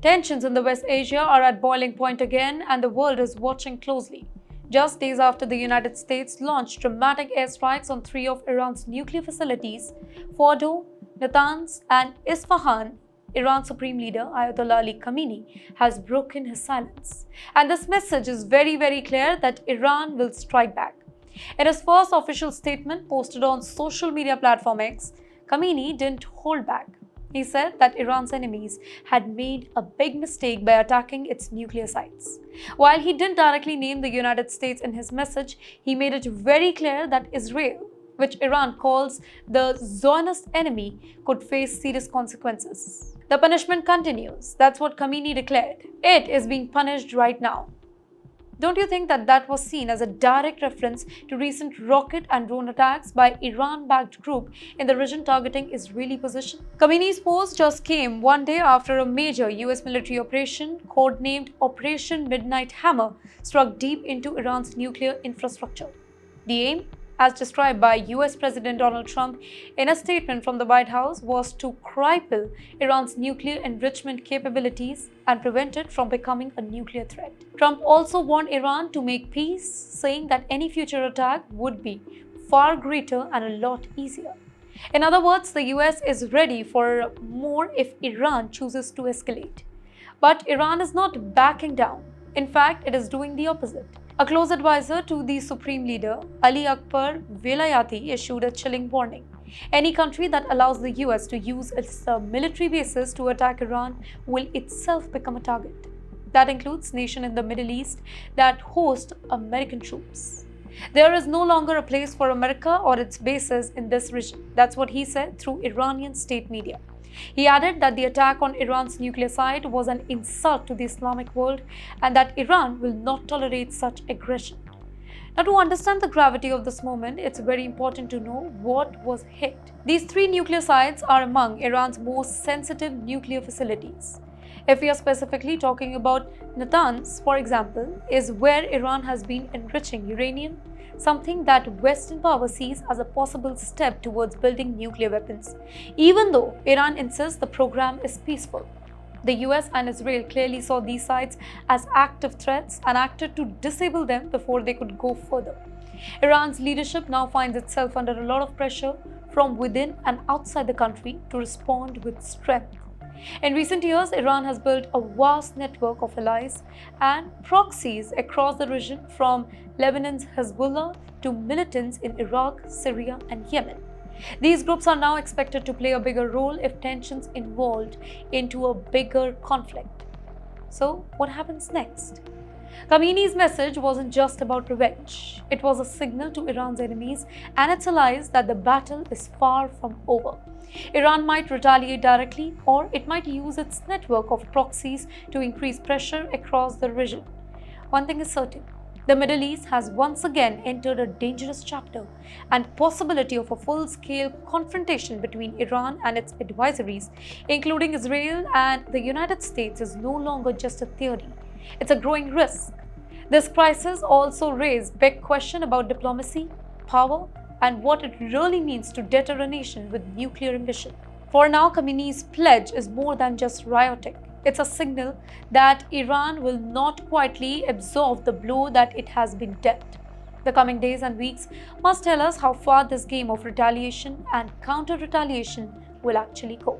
Tensions in the West Asia are at boiling point again, and the world is watching closely. Just days after the United States launched dramatic airstrikes on three of Iran's nuclear facilities, Fordo, Natanz, and Isfahan, Iran's supreme leader Ayatollah Ali Khamenei has broken his silence. And this message is very clear that Iran will strike back. In his first official statement posted on social media platform X, Khamenei didn't hold back. He said that Iran's enemies had made a big mistake by attacking its nuclear sites. While he didn't directly name the United States in his message, he made it very clear that Israel, which Iran calls the Zionist enemy, could face serious consequences. The punishment continues. That's what Khamenei declared. It is being punished right now. Don't you think that was seen as a direct reference to recent rocket and drone attacks by Iran-backed group in the region targeting Israeli position? Khamenei's post just came one day after a major US military operation, codenamed Operation Midnight Hammer, struck deep into Iran's nuclear infrastructure. The aim, as described by US President Donald Trump in a statement from the White House, was to cripple Iran's nuclear enrichment capabilities and prevent it from becoming a nuclear threat. Trump also warned Iran to make peace, saying that any future attack would be far greater and a lot easier. In other words, the US is ready for more if Iran chooses to escalate. But Iran is not backing down. In fact, it is doing the opposite. A close advisor to the Supreme Leader, Ali Akbar Velayati, issued a chilling warning. Any country that allows the US to use its military bases to attack Iran will itself become a target. That includes nations in the Middle East that host American troops. There is no longer a place for America or its bases in this region. That's what he said through Iranian state media. He added that the attack on Iran's nuclear site was an insult to the Islamic world and that Iran will not tolerate such aggression. Now, to understand the gravity of this moment, it's very important to know what was hit. These three nuclear sites are among Iran's most sensitive nuclear facilities. If we are specifically talking about Natanz, for example, is where Iran has been enriching uranium, something that Western power sees as a possible step towards building nuclear weapons, even though Iran insists the program is peaceful. The US and Israel clearly saw these sites as active threats and acted to disable them before they could go further. Iran's leadership now finds itself under a lot of pressure from within and outside the country to respond with strength. In recent years, Iran has built a vast network of allies and proxies across the region, from Lebanon's Hezbollah to militants in Iraq, Syria, and Yemen. These groups are now expected to play a bigger role if tensions evolved into a bigger conflict. So, what happens next? Khamenei's message wasn't just about revenge. It was a signal to Iran's enemies and its allies that the battle is far from over. Iran might retaliate directly, or it might use its network of proxies to increase pressure across the region. One thing is certain: the Middle East has once again entered a dangerous chapter, and possibility of a full-scale confrontation between Iran and its adversaries, including Israel and the United States, is no longer just a theory. It's a growing risk. This crisis also raised big questions about diplomacy, power, and what it really means to deter a nation with nuclear ambition. For now, Khamenei's pledge is more than just rhetoric. It's a signal that Iran will not quietly absorb the blow that it has been dealt. The coming days and weeks must tell us how far this game of retaliation and counter-retaliation will actually go.